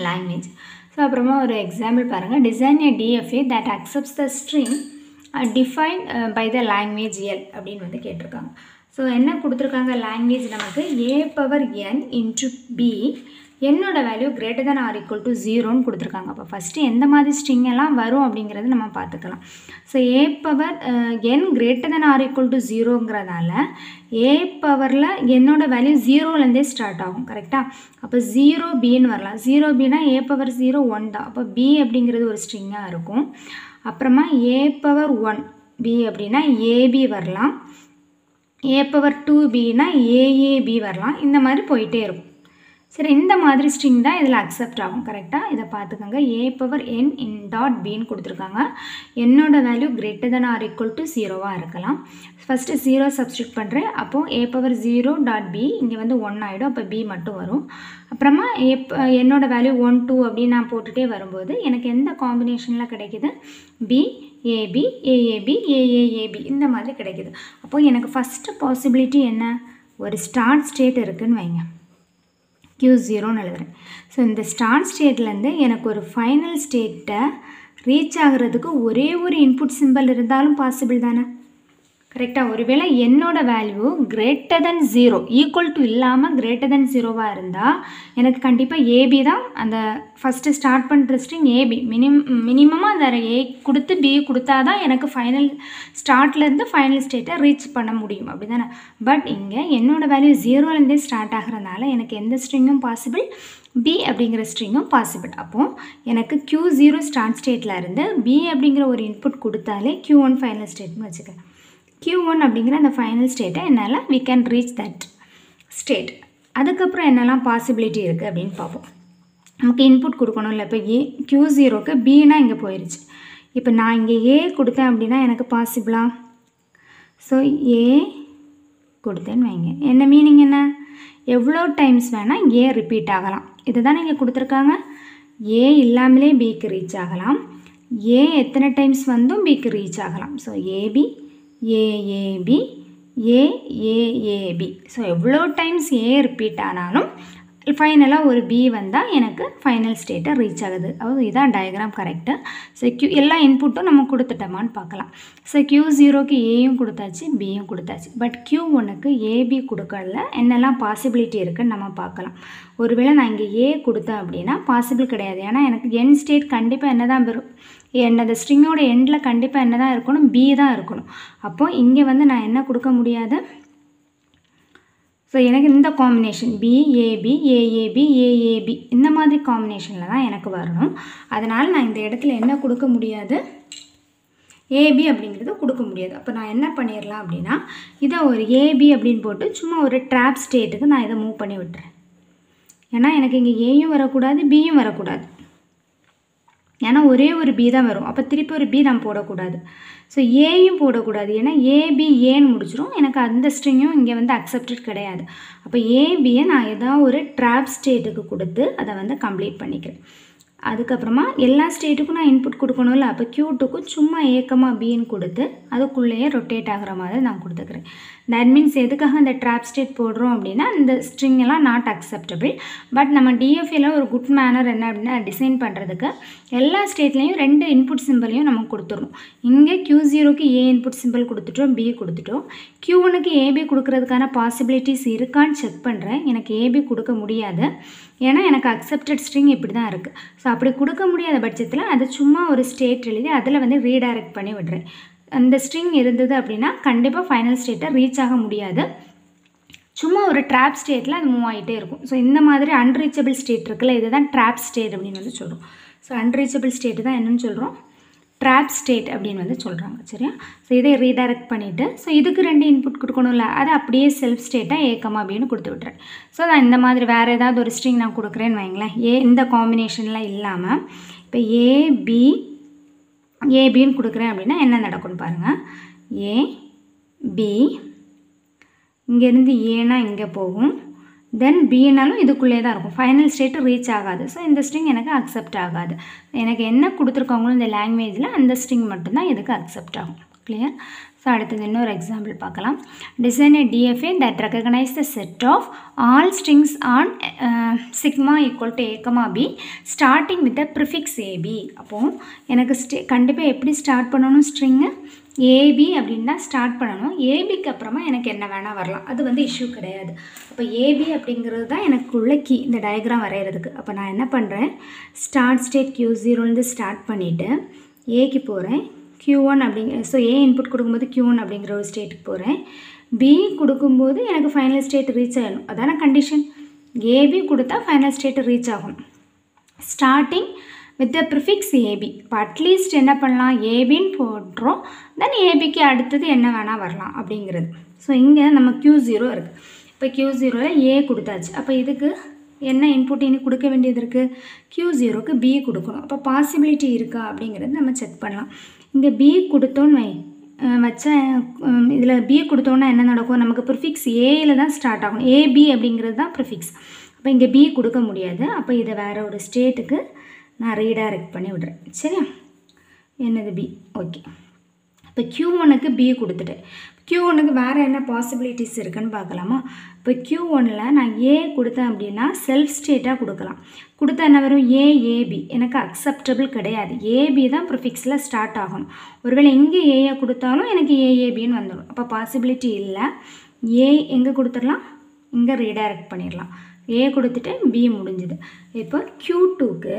லாங்குவேஜ். ஸோ அப்புறமா ஒரு எக்ஸாம்பிள் பாருங்கள், design a DFA that accepts the string defined by the language L அப்படின்னு வந்து கேட்டிருக்காங்க. ஸோ என்ன கொடுத்துருக்காங்க, லாங்குவேஜ் நமக்கு a⁴n இன்ட்டு b என்னோட value greater than or equal to 0ன்னு கொடுத்துருக்காங்க. அப்போ ஃபஸ்ட்டு எந்த மாதிரி ஸ்ட்ரிங் எல்லாம் வரும் அப்படிங்கிறது நம்ம பார்த்துக்கலாம். So a⁴n greater than or equal to 0ங்கிறதால a⁴ என்னோட வேல்யூ 0லேருந்தே ஸ்டார்ட் ஆகும். கரெக்டாக? அப்போ 0bன்னு வரலாம். 0bனா a⁴0 1 தான். அப்போ b அப்படிங்கிறது ஒரு ஸ்ட்ரிங்காக இருக்கும். அப்புறமா a⁴1 b அப்படின்னா ab வரலாம், a⁴2bனா aab வரலாம். இந்த மாதிரி போயிட்டே இருக்கும். சரி, இந்த மாதிரி ஸ்ட்ரிங் தான் இதில் அக்செப்ட் ஆகும். கரெக்டாக இதை பார்த்துக்கோங்க. a⁴n இன் டாட் பின்னு கொடுத்துருக்காங்க. என்னோட value greater than or equal to 0வாக இருக்கலாம். ஃபஸ்ட்டு 0 சப்ஸ்டியூட் பண்ணுறேன். அப்போது a⁴0 டாட் b இங்கே வந்து 1 ஆகிடும். அப்போ b மட்டும் வரும். அப்புறமா என்னோட வேல்யூ 1 2 அப்படின்னு நான் போட்டுகிட்டே வரும்போது எனக்கு எந்த காம்பினேஷனில் கிடைக்கிது, b ab aab aab இந்த மாதிரி கிடைக்கிது. அப்போது எனக்கு ஃபஸ்ட்டு பாசிபிலிட்டி என்ன, ஒரு ஸ்டார்ட் ஸ்டேட் இருக்குதுன்னு வைங்க, Q0ன்னு எழுதுறேன். ஸோ இந்த ஸ்டார்ட் ஸ்டேட்லேருந்து எனக்கு ஒரு ஃபைனல் ஸ்டேட்டை ரீச் ஆகிறதுக்கு ஒரே ஒரு இன்புட் சிம்பிள் இருந்தாலும் பாசிபிள் தானே. கரெக்டாக? ஒருவேளை என்னோட value greater then 0 equal to இல்லாமல் கிரேட்டர் தென் 0வாக இருந்தால் எனக்கு கண்டிப்பாக ஏபி தான் அந்த ஃபஸ்ட்டு ஸ்டார்ட் பண்ணுற ஸ்ட்ரிங் ஏபி. மினிமமாக அந்த ஏ கொடுத்து பி கொடுத்தா தான் எனக்கு ஃபைனல் ஸ்டார்ட்லேருந்து ஃபைனல் ஸ்டேட்டை ரீச் பண்ண முடியும். அப்படி தானே? பட் இங்கே என்னோடய வேல்யூ 0லேருந்தே ஸ்டார்ட் ஆகிறதுனால எனக்கு எந்த ஸ்ட்ரிங்கும் பாசிபிள், b அப்படிங்கிற ஸ்ட்ரிங்கும் பாசிபிள். அப்போது எனக்கு Q0 ஸ்டார்ட் ஸ்டேட்டில் இருந்து b அப்படிங்கிற ஒரு இன்புட் கொடுத்தாலே Q1 ஃபைனல் ஸ்டேட்னு வச்சுக்கேன். Q1 அப்படிங்கிற அந்த ஃபைனல் ஸ்டேட்டை என்னால் we can reach that state. அதுக்கப்புறம் என்னெல்லாம் பாசிபிலிட்டி இருக்குது அப்படின்னு பார்ப்போம். நமக்கு இன்புட் கொடுக்கணும்ல. இப்போ Q0க்கு bனா இங்கே போயிடுச்சு. இப்போ நான் இங்கே a கொடுத்தேன் அப்படின்னா எனக்கு பாசிபிளா? ஸோ a கொடுத்தேன்னு வைங்க, என்ன மீனிங் என்ன, எவ்வளோ டைம்ஸ் வேணால் a ரிப்பீட் ஆகலாம். இதை தான் இங்கே கொடுத்துருக்காங்க. a இல்லாமலே bக்கு ரீச் ஆகலாம், a எத்தனை டைம்ஸ் வந்தும் bக்கு ரீச் ஆகலாம். So ab AAB AAAB. So எவ்வளோ டைம்ஸ் A ரிப்பீட் ஆனாலும் ஃபைனலாக ஒரு பி வந்தால் எனக்கு ஃபைனல் ஸ்டேட்டை ரீச் ஆகுது. அதாவது இதான் டயக்ராம் கரெக்டு. ஸோ எல்லா இன்புட்டும் நம்ம கொடுத்துட்டோமான்னு பார்க்கலாம். ஸோ Q0க்கு ஏயும் கொடுத்தாச்சு, பியும் கொடுத்தாச்சு. பட் Q1க்கு ஏபி கொடுக்கல. என்னெல்லாம் பாசிபிலிட்டி இருக்குதுன்னு நம்ம பார்க்கலாம். ஒருவேளை நான் இங்கே ஏ கொடுத்தேன் அப்படின்னா பாசிபிள் கிடையாது. ஏன்னா எனக்கு எண்ட் ஸ்டேட் கண்டிப்பாக என்ன தான் வரும், அந்த ஸ்ட்ரிங்கோட எண்டில் கண்டிப்பாக என்ன தான் இருக்கணும், பி தான் இருக்கணும். அப்போது இங்கே வந்து நான் என்ன கொடுக்க முடியாது. ஸோ எனக்கு இந்த காம்பினேஷன் பிஏபி ஏஏபி ஏஏபி இந்த மாதிரி காம்பினேஷனில் தான் எனக்கு வரணும். அதனால் நான் இந்த இடத்துல என்ன கொடுக்க முடியாது, ஏபி அப்படிங்கிறது கொடுக்க முடியாது. அப்போ நான் என்ன பண்ணிடலாம் அப்படின்னா இதை ஒரு ஏபி அப்படின்னு போட்டு சும்மா ஒரு ட்ராப் ஸ்டேட்டுக்கு நான் இதை மூவ் பண்ணி விட்டுறேன். ஏன்னா எனக்கு இங்கே ஏயும் வரக்கூடாது, பியும் வரக்கூடாது. ஏன்னா ஒரே ஒரு பி தான் வரும். அப்போ திருப்பி ஒரு பி நான் போடக்கூடாது. ஸோ ஏயும் போடக்கூடாது. ஏன்னா ஏபி ஏன்னு முடிச்சிடும். எனக்கு அந்த ஸ்ட்ரிங்கும் இங்கே வந்து அக்செப்டட் கிடையாது. அப்போ ஏபியை நான் ஏதாவது ஒரு ட்ராப் ஸ்டேட்டுக்கு கொடுத்து அதை வந்து கம்ப்ளீட் பண்ணிக்கிறேன். அதுக்கப்புறமா எல்லா ஸ்டேட்டுக்கும் நான் இன்புட் கொடுக்கணும்ல. அப்போ Q2க்கும் சும்மா ஏக்கமா பின்னு கொடுத்து அதுக்குள்ளேயே ரொட்டேட் ஆகிற மாதிரி நான் கொடுத்துக்கிறேன். தட் மீன்ஸ் எதுக்காக இந்த ட்ராப் ஸ்டேட் போடுறோம் அப்படின்னா இந்த ஸ்ட்ரிங் எல்லாம் நாட் அக்செப்டபிள். பட் நம்ம டிஎஃப்ஏல ஒரு குட் மேனர் என்ன அப்படின்னா டிசைன் பண்ணுறதுக்கு எல்லா ஸ்டேட்லேயும் 2 இன்புட் சிம்பிளையும் நம்ம கொடுத்துடணும். இங்கே Q0க்கு ஏ இன்புட் சிம்பிள் கொடுத்துட்டோம், பி கொடுத்துட்டோம். Q1க்கு ஏபி கொடுக்கறதுக்கான பாசிபிலிட்டிஸ் இருக்கான்னு செக் பண்ணுறேன். எனக்கு ஏபி கொடுக்க முடியாது. ஏன்னா எனக்கு அக்செப்டட் ஸ்ட்ரிங் இப்படி தான் இருக்குது. ஸோ அப்படி கொடுக்க முடியாத பட்சத்தில் அதை சும்மா ஒரு ஸ்டேட் எழுதி அதில் வந்து ரீடைரக்ட் பண்ணி விடுறேன். அந்த ஸ்ட்ரிங் இருந்தது அப்படின்னா கண்டிப்பாக ஃபைனல் ஸ்டேட்டை ரீச் ஆக முடியாது. சும்மா ஒரு ட்ராப் ஸ்டேட்டில் அது மூவ் ஆகிட்டே இருக்கும். ஸோ இந்த மாதிரி அன்ரீச்சபிள் ஸ்டேட் இருக்குல்ல, இதுதான் ட்ராப் ஸ்டேட் அப்படின்னு வந்து சொல்கிறோம். ஸோ அன்ரீச்சபிள் ஸ்டேட்டு தான் என்னென்னு சொல்கிறோம், ட்ராப் ஸ்டேட் அப்படின்னு வந்து சொல்கிறாங்க. சரியா? ஸோ இதை ரீடைரக்ட் பண்ணிவிட்டு ஸோ இதுக்கு 2 இன்புட் கொடுக்கணும்ல, அதை அப்படியே செல்ஃப் ஸ்டேட்டாக ஏக்கமா அப்படின்னு கொடுத்து விட்றேன். ஸோ நான் இந்த மாதிரி வேறு ஏதாவது ஒரு ஸ்ட்ரிங் நான் கொடுக்குறேன்னு வைங்களேன், இந்த காம்பினேஷன்லாம் இல்லாமல் இப்போ ஏபின்னு கொடுக்குறேன் அப்படின்னா என்ன நடக்கும்னு பாருங்கள். ஏபி இங்கேருந்து ஏனா இங்கே போகும், தென் பின்னாலும் இதுக்குள்ளே தான் இருக்கும். ஃபைனல் ஸ்டேட்டு ரீச் ஆகாது. ஸோ இந்த ஸ்ட்ரிங் எனக்கு அக்செப்ட் ஆகாது. எனக்கு என்ன கொடுத்துருக்காங்களோ இந்த லாங்குவேஜில் அந்த ஸ்ட்ரிங் மட்டும்தான் இதுக்கு அக்செப்ட் ஆகும். கிளியர்? ஸோ அடுத்தது இன்னொரு எக்ஸாம்பிள் பார்க்கலாம். Design a DFA that recognize the set of all strings on sigma equal to a, b starting with the prefix ab. அப்போது எனக்கு கண்டிப்பாக எப்படி ஸ்டார்ட் பண்ணணும், ஸ்ட்ரிங்கு ஏபி அப்படின்னு தான் ஸ்டார்ட் பண்ணணும். ஏபிக்கு அப்புறமா எனக்கு என்ன வேணால் வரலாம், அது வந்து இஷ்யூ கிடையாது. அப்போ ஏபி அப்படிங்கிறது தான் எனக்குள்ள கீ இந்த டயக்ராம் வரைகிறதுக்கு. அப்போ நான் என்ன பண்ணுறேன், ஸ்டார்ட் ஸ்டேட் Q0லேருந்து ஸ்டார்ட் பண்ணிவிட்டு ஏக்கு போகிறேன். Q1 அப்படிங்கிற ஸோ ஏ இன்புட் கொடுக்கும்போது Q1 அப்படிங்கிற ஒரு ஸ்டேட்டுக்கு போகிறேன். பி கொடுக்கும்போது எனக்கு ஃபைனல் ஸ்டேட் ரீச் ஆகணும், அதான கண்டிஷன். ஏபி கொடுத்தா ஃபைனல் ஸ்டேட் ரீச் ஆகும். Starting with the prefix AB. இப்போ அட்லீஸ்ட் என்ன பண்ணலாம், ஏபின்னு போடுறோம், தென் ஏபிக்கு அடுத்தது என்ன வேணால் வரலாம் அப்படிங்கிறது. ஸோ இங்கே நம்ம Q0 இருக்குது. இப்போ Q0ல் ஏ கொடுத்தாச்சு. அப்போ இதுக்கு என்ன இன்புட் இனி கொடுக்க வேண்டியது இருக்குது, Q0க்கு பி கொடுக்கணும். அப்போ பாசிபிலிட்டி இருக்கா அப்படிங்கிறது நம்ம செக் பண்ணலாம். இங்கே பி கொடுத்தோன்னு வச்ச இதில் பி கொடுத்தோன்னா என்ன நடக்கும், நமக்கு ப்ரிஃபிக்ஸ் ஏயில் தான் ஸ்டார்ட் ஆகும். ஏபி அப்படிங்கிறது தான் ப்ரிஃபிக்ஸ். அப்போ இங்கே பி கொடுக்க முடியாது. அப்போ இதை வேறு ஒரு ஸ்டேட்டுக்கு நான் ரீடைரக்ட் பண்ணி விடுறேன். சரியா? என்னது பி. ஓகே. இப்போ Q1க்கு பி கொடுத்துட்டேன். Q1க்கு வேறு என்ன பாசிபிலிட்டிஸ் இருக்குன்னு பார்க்கலாமா. இப்போ Q1ல் நான் ஏ கொடுத்தேன் அப்படின்னா செல்ஃப் ஸ்டேட்டாக கொடுக்கலாம். கொடுத்தா என்ன வரும், ஏஏபி. எனக்கு அக்செப்டபிள் கிடையாது. ஏபி தான் ப்ரிஃபிக்ஸில் ஸ்டார்ட் ஆகணும். ஒருவேளை எங்கே ஏயை கொடுத்தாலும் எனக்கு ஏஏபின்னு வந்துடும். அப்போ பாசிபிலிட்டி இல்லை. ஏ எங்கே கொடுத்துடலாம், இங்கே ரீடைரக்ட் பண்ணிடலாம். ஏ கொடுத்துட்டு பி முடிஞ்சுது. இப்போ Q2க்கு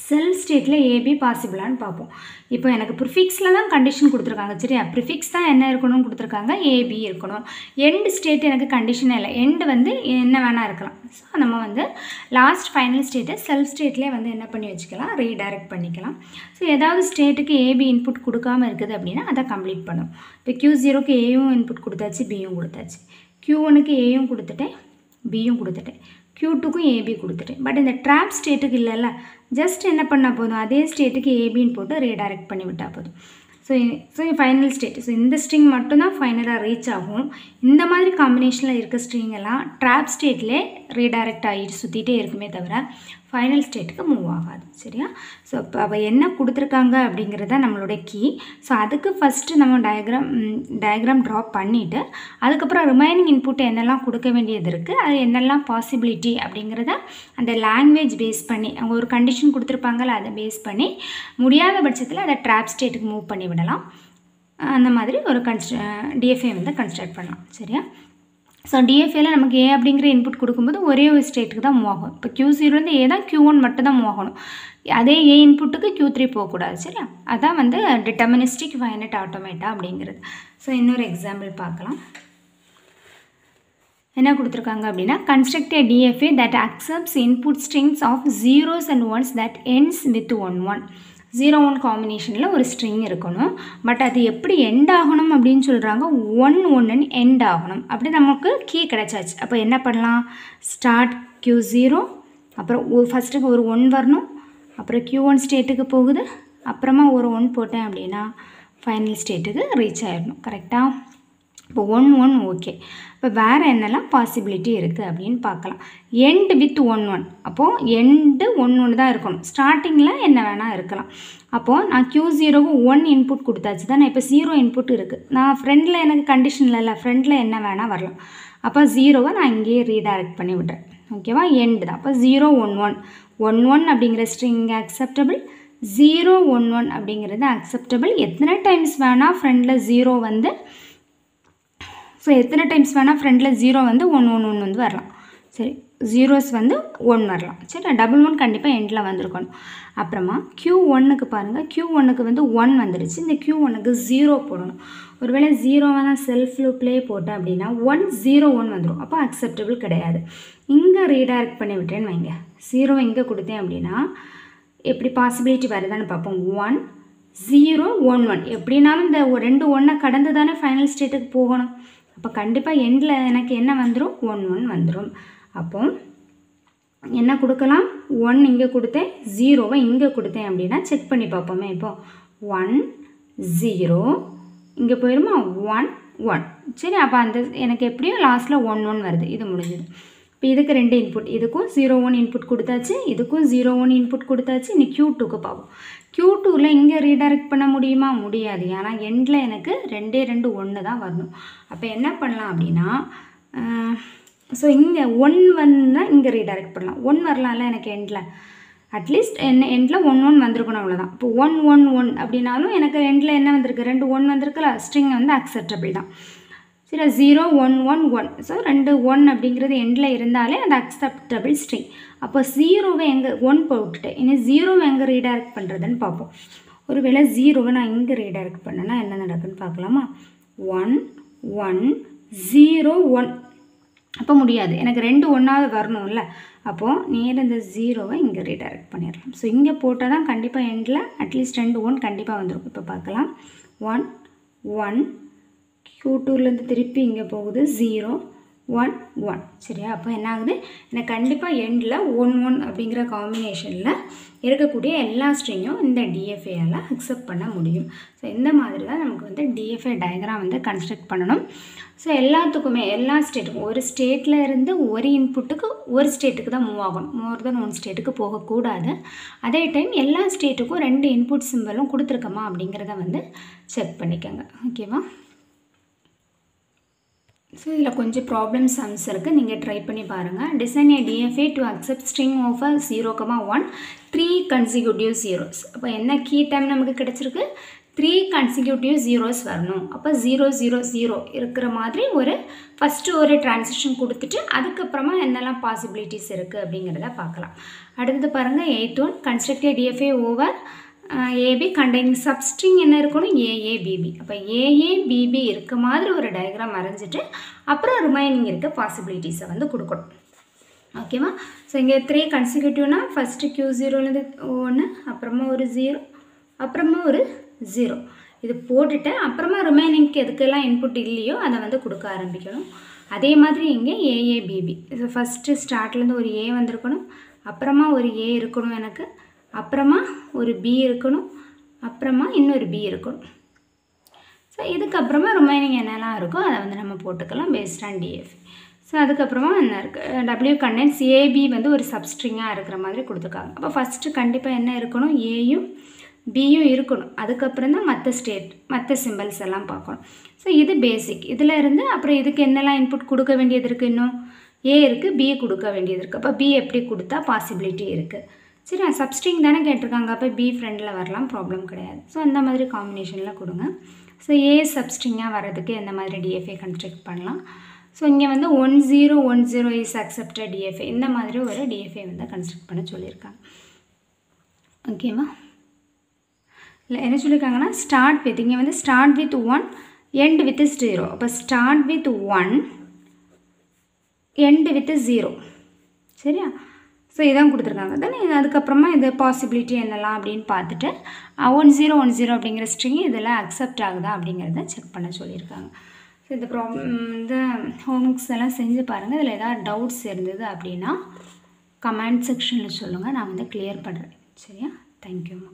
செல்ஃப் ஸ்டேட்டில் ஏபி பாசிபிளான்னு பார்ப்போம். இப்போ எனக்கு ப்ரிஃபிக்ஸில் தான் கண்டிஷன் கொடுத்துருக்காங்க. சரியா? ப்ரிஃபிக்ஸ் தான் என்ன இருக்கணும்னு கொடுத்துருக்காங்க, ஏபி இருக்கணும். எண்டு ஸ்டேட் எனக்கு கண்டிஷனே இல்லை. எண்டு வந்து என்ன வேணால் இருக்கலாம். ஸோ நம்ம வந்து லாஸ்ட் ஃபைனல் ஸ்டேட்டை செல்ஃப் ஸ்டேட்லேயே வந்து என்ன பண்ணி வச்சுக்கலாம், ரீடைரக்ட் பண்ணிக்கலாம். ஸோ ஏதாவது ஸ்டேட்டுக்கு ஏபி இன்புட் கொடுக்காமல் இருக்குது அப்படின்னா அதை கம்ப்ளீட் பண்ணும். இப்போ Q0க்கு ஏயும் இன்புட் கொடுத்தாச்சு, பியும் கொடுத்தாச்சு. Q1க்கு ஏயும் கொடுத்துட்டேன், பியும் கொடுத்துட்டேன். Q2க்கும் ஏபி கொடுத்துட்டேன். பட் இந்த ட்ராப் ஸ்டேட்டுக்கு இல்லைல்ல, ஜஸ்ட் என்ன பண்ணால் போதும், அதே ஸ்டேட்டுக்கு ஏபின்னு போட்டு ரீடைரக்ட் பண்ணி விட்டால் போதும். So final state. ஸோ இந்த ஸ்ட்ரிங் மட்டும்தான் ஃபைனலாக ரீச் ஆகும். இந்த மாதிரி காம்பினேஷனில் இருக்க ஸ்ட்ரிங் எல்லாம் ட்ராப் ஸ்டேட்லேயே ரீடைரக்ட் ஆகிட்டு சுற்றிட்டே இருக்குமே தவிர ஃபைனல் ஸ்டேட்டுக்கு மூவ் ஆகாது. சரியா? ஸோ இப்போ அவள் என்ன கொடுத்துருக்காங்க அப்படிங்கிறத நம்மளுடைய கீ. ஸோ அதுக்கு ஃபஸ்ட்டு நம்ம டயக்ராம் ட்ரா பண்ணிவிட்டு அதுக்கப்புறம் ரிமைனிங் இன்புட் என்னெல்லாம் கொடுக்க வேண்டியது இருக்குது, அது என்னெல்லாம் பாசிபிலிட்டி அப்படிங்கிறத அந்த லாங்குவேஜ் பேஸ் பண்ணி அவங்க ஒரு கண்டிஷன் கொடுத்துருப்பாங்கல்ல, அதை பேஸ் பண்ணி முடியாத பட்சத்தில் அதை ட்ராப் ஸ்டேட்டுக்கு மூவ் பண்ணி விடலாம். அந்த மாதிரி ஒரு டிஎஃப்ஏ வந்து கன்ஸ்ட்ரக்ட் பண்ணலாம். சரியா? ஸோ டிஎஃப்ஏல நமக்கு ஏ அப்படிங்கிற இன்புட் கொடுக்கும்போது ஒரே ஒரு ஸ்டேட்டுக்கு தான் மூவ் ஆகும். இப்போ Q0 ஏ தான் Q1 மட்டும் தான் மூவ் ஆகணும். அதே ஏ இன்புட்டுக்கு Q3 போகக்கூடாது. சரியா? அதான் வந்து டிட்டர்மினிஸ்டிக் ஃபைனைட் ஆட்டோமேட்டா அப்படிங்கிறது. ஸோ இன்னொரு எக்ஸாம்பிள் பார்க்கலாம். என்ன கொடுத்துருக்காங்க அப்படின்னா, construct a DFA that accepts input strings of zeros and ones that ends with 1 0-1 காம்பினேஷனில் ஒரு ஸ்ட்ரிங் இருக்கணும். பட் அது எப்படி எண்ட் ஆகணும் அப்படின்னு சொல்கிறாங்க, 1-1ன்னு எண்ட் ஆகணும். அப்படி நமக்கு கீ கிடச்சாச்சு. அப்போ என்ன பண்ணலாம், ஸ்டார்ட் Q0, அப்புறம் ஃபஸ்ட்டுக்கு ஒரு 1 வரணும், அப்புறம் Q1 ஸ்டேட்டுக்கு போகுது, அப்புறமா ஒரு 1 போட்டேன் அப்படின்னா ஃபைனல் ஸ்டேட்டுக்கு ரீச் ஆகிடணும். கரெக்டாக? இப்போ 1-1 ஓகே. இப்போ வேறு என்னெல்லாம் பாசிபிலிட்டி இருக்குது அப்படின்னு பார்க்கலாம். End with 1-1. அப்போது எண்டு 1-1 தான் இருக்கணும். ஸ்டார்டிங்கில் என்ன வேணால் இருக்கலாம். அப்போது நான் Q0க்கு 1 இன்புட் கொடுத்தாச்சு தான். நான் இப்போ 0 இன்புட் இருக்குது. நான் ஃப்ரெண்டில் எனக்கு கண்டிஷனில் இல்லை, ஃப்ரெண்டில் என்ன வேணால் வரலாம். அப்போ 0வை நான் இங்கேயே ரீடைரக்ட் பண்ணி விட்றேன். ஓகேவா? எண்டு தான். அப்போ 0-1-1 1-1 அப்படிங்கிற ஸ்ட்ரிங் அக்செப்டபிள், 0-1-1 அப்படிங்கிறது அக்செப்டபிள். எத்தனை டைம்ஸ் வேணால் ஃப்ரெண்டில் 0 வந்து எத்தனை டைம்ஸ் வேணால் ஃப்ரெண்டில் 0 வந்து 1-1-1 வந்து வரலாம். சரி, ஜீரோஸ் வந்து 1 வரலாம். சரி, 1-1 கண்டிப்பாக எண்டில் வந்திருக்கணும். அப்புறமா Q1க்கு பாருங்கள், Q1க்கு வந்து 1 வந்துடுச்சு. இந்த Q1க்கு 0 போடணும். ஒருவேளை 0 நான் செல்ஃப் லூப்லேயே போட்டேன் அப்படின்னா 1-0-1 வந்துடும். அப்போ அக்செப்டபிள் கிடையாது. இங்கே ரீடைரக்ட் பண்ணி விட்டேன்னு வைங்க, 0 இங்கே கொடுத்தேன் அப்படின்னா எப்படி பாசிபிலிட்டி வருதான்னு பார்ப்போம். 1-0-1-1 எப்படின்னாலும் இந்த 2 1 கடந்து தானே ஃபைனல் ஸ்டேட்டுக்கு போகணும். அப்போ கண்டிப்பாக எண்டில் எனக்கு என்ன வந்துடும், 1-1 வந்துடும். அப்போ என்ன கொடுக்கலாம், 1 இங்கே கொடுத்தேன், 0வை இங்கே கொடுத்தேன் அப்படின்னா செக் பண்ணி பார்ப்போமே. இப்போது 1-0 இங்கே போயிடுமா, 1-1. சரி, அப்போ அந்த எனக்கு எப்படியும் லாஸ்ட்டில் 1-1 வருது. இது முடிஞ்சுது. இப்போ இதுக்கு 2 இன்புட், இதுக்கும் 0-1 இன்புட் கொடுத்தாச்சு, இதுக்கும் 0-1 இன்புட் கொடுத்தாச்சு. இன்னைக்கு Q2க்கு பார்ப்போம். Q2ல் இங்கே ரீடைரக்ட் பண்ண முடியுமா, முடியாது. ஏன்னா எண்டில் எனக்கு 2 1 தான் வரணும். அப்போ என்ன பண்ணலாம் அப்படின்னா, ஸோ இங்கே 1 வந்தால் இங்கே ரீடைரக்ட் பண்ணலாம். 1 வரலாம்ல எனக்கு எண்டில், அட்லீஸ்ட் என்ன எண்டில் 1-1 வந்திருக்கணும், அவ்வளோதான். இப்போ 1-1-1 அப்படின்னாலும் எனக்கு எண்டில் என்ன வந்திருக்கு, 2 1 வந்திருக்குல்ல, ஸ்ட்ரிங் வந்து அக்செப்டபிள் தான். சரி, 0-1-1-1. ஸோ 2 1 அப்படிங்கிறது எண்டில் இருந்தாலே அது அக்செப்டபிள் ஸ்ட்ரிங். அப்போ 0வை எங்கே 1 போட்டுட்டேன், இனி 0வை எங்கே ரீடைரக்ட் பண்ணுறதுன்னு பார்ப்போம். ஒருவேளை 0வை நான் இங்கே ரீடைரக்ட் பண்ணேன்னா என்ன நடக்குன்னு பார்க்கலாமா. 1-1-0-1. அப்போ முடியாது, எனக்கு 2 1ஆவது வரணும்ல. அப்போது நேரம் இந்த 0வை இங்கே ரீடைரக்ட் பண்ணிடலாம். ஸோ இங்கே போட்டால் தான் கண்டிப்பாக எண்டில் அட்லீஸ்ட் 2 1 கண்டிப்பாக வந்துடும். இப்போ பார்க்கலாம். 1-1 Q2லேருந்து திருப்பி இங்கே போகுது, 0-1-1. சரியா? அப்போ என்ன ஆகுது, எனக்கு கண்டிப்பாக எண்டில் 1-1 அப்படிங்கிற காம்பினேஷனில் இருக்கக்கூடிய எல்லா ஸ்ட்ரிங்கும் இந்த டிஎஃப்ஏயால் அக்செப்ட் பண்ண முடியும். ஸோ இந்த மாதிரி தான் நமக்கு வந்து டிஎஃப்ஏ டயக்ராம் வந்து கன்ஸ்ட்ரக்ட் பண்ணணும். ஸோ எல்லாத்துக்குமே எல்லா ஸ்டேட்டுக்கும் ஒரு ஸ்டேட்டில் இருந்து ஒரு இன்புட்டுக்கு ஒரு ஸ்டேட்டுக்கு தான் மூவ் ஆகணும். மோர் தென் 1 ஸ்டேட்டுக்கு போகக்கூடாது. அதே டைம் எல்லா ஸ்டேட்டுக்கும் 2 இன்புட் சிம்பலும் கொடுத்துருக்கோமா அப்படிங்கிறத வந்து செக் பண்ணிக்கோங்க. ஓகேவா? ஸோ இதில் கொஞ்சம் ப்ராப்ளம் சம்ஸ் இருக்குது, நீங்கள் ட்ரை பண்ணி பாருங்கள். Design a DFA to accept string of 0,1 3 consecutive zeros. அப்போ என்ன கீ டைம் நமக்கு கிடச்சிருக்கு, 3 கன்சிக்யூட்டிவ் ஜீரோஸ் வரணும். அப்போ 0-0-0 இருக்கிற மாதிரி ஃபஸ்ட்டு ஒரு ட்ரான்சிஷன் கொடுத்துட்டு அதுக்கப்புறமா என்னெல்லாம் பாசிபிலிட்டிஸ் இருக்குது அப்படிங்கிறத பார்க்கலாம். அடுத்தது பாருங்கள், 8th one, construct a DFA over AB containing substring என்ன இருக்கணும், ஏஏபிபி. அப்போ ஏஏபிபி இருக்க மாதிரி ஒரு டயக்ராம் வரைஞ்சிட்டு அப்புறம் ரிமைனிங் இருக்க பாசிபிலிட்டிஸை வந்து கொடுக்கணும். ஓகேவா? ஸோ இங்கே 3 கன்சிக்யூட்டிவ்னா ஃபஸ்ட்டு Q0லேருந்து 1, அப்புறமா ஒரு 0, அப்புறமா ஒரு 0 இது போட்டுட்டு அப்புறமா ரிமைனிங்க்கு எதுக்கெல்லாம் இன்புட் இல்லையோ அதை வந்து கொடுக்க ஆரம்பிக்கணும். அதே மாதிரி இங்கே ஏஏபிபி. ஸோ ஃபஸ்ட்டு ஸ்டார்ட்லேருந்து ஒரு ஏ வந்திருக்கணும், அப்புறமா ஒரு ஏ இருக்கணும் எனக்கு, அப்புறமா ஒரு பி இருக்கணும், அப்புறமா இன்னொரு பி இருக்கணும். ஸோ இதுக்கப்புறமா ரிமைனிங் என்னெல்லாம் இருக்கோ அதை வந்து நம்ம போட்டுக்கலாம் பேஸ்ட் ஆன் டிஎஃப்ஏ. ஸோ அதுக்கப்புறமா என்ன இருக்குது, டபிள்யூ கண்டென்ட்ஸ் ஏபி வந்து ஒரு சப்ஸ்ட்ரிங்காக இருக்கிற மாதிரி கொடுத்துருக்காங்க. அப்போ ஃபஸ்ட்டு கண்டிப்பாக என்ன இருக்கணும், ஏயும் பியும் இருக்கணும். அதுக்கப்புறம் தான் மற்ற சிம்பிள்ஸ் எல்லாம் பார்க்கணும். ஸோ இது பேசிக். இதில் இருந்து அப்புறம் இதுக்கு என்னெல்லாம் இன்புட் கொடுக்க வேண்டியது இருக்குது, இன்னும் ஏ இருக்குது, பி கொடுக்க வேண்டியது இருக்குது. அப்போ பி எப்படி கொடுத்தா பாசிபிலிட்டி இருக்குது. சரி, சப்ஸ்ட்ரிங் தானே கேட்டிருக்காங்க, அப்போ பி ஃப்ரெண்டில் வரலாம், ப்ராப்ளம் கிடையாது. ஸோ அந்த மாதிரி காம்பினேஷனில் கொடுங்க. ஸோ ஏ சப்ஸ்ட்ரிங்காக வர்றதுக்கு எந்த மாதிரி டிஎஃப்ஏ கன்ஸ்ட்ரக்ட் பண்ணலாம். ஸோ இங்கே வந்து 1010 இஸ் அக்செப்டட் டிஎஃப்ஏ, இந்த மாதிரி ஒரு டிஎஃப்ஏ வந்து கன்ஸ்ட்ரக்ட் பண்ண சொல்லியிருக்காங்க. ஓகேவா? இல்லை என்ன சொல்லியிருக்காங்கன்னா ஸ்டார்ட் வித், இங்கே வந்து ஸ்டார்ட் வித் 1 எண்ட் வித் 0. அப்போ ஸ்டார்ட் வித் 1 எண்ட் வித் 0. சரியா? ஸோ இதான் கொடுத்துருக்காங்க தானே. இது அதுக்கப்புறமா இந்த பாசிபிலிட்டி என்னெல்லாம் அப்படின்னு பார்த்துட்டு 1010 அப்படிங்கிற ஸ்ட்ரிங் இதில் அக்செப்ட் ஆகுதா அப்படிங்கிறத செக் பண்ண சொல்லியிருக்காங்க. ஸோ இந்த ஹோம்ஒர்க்ஸ் எல்லாம் செஞ்சு பாருங்கள். இதில் ஏதாவது டவுட்ஸ் இருந்தது அப்படின்னா கமெண்ட் செக்ஷனில் சொல்லுங்கள், நான் வந்து கிளியர் பண்ணுறேன். சரியா? தேங்க்யூம்மா.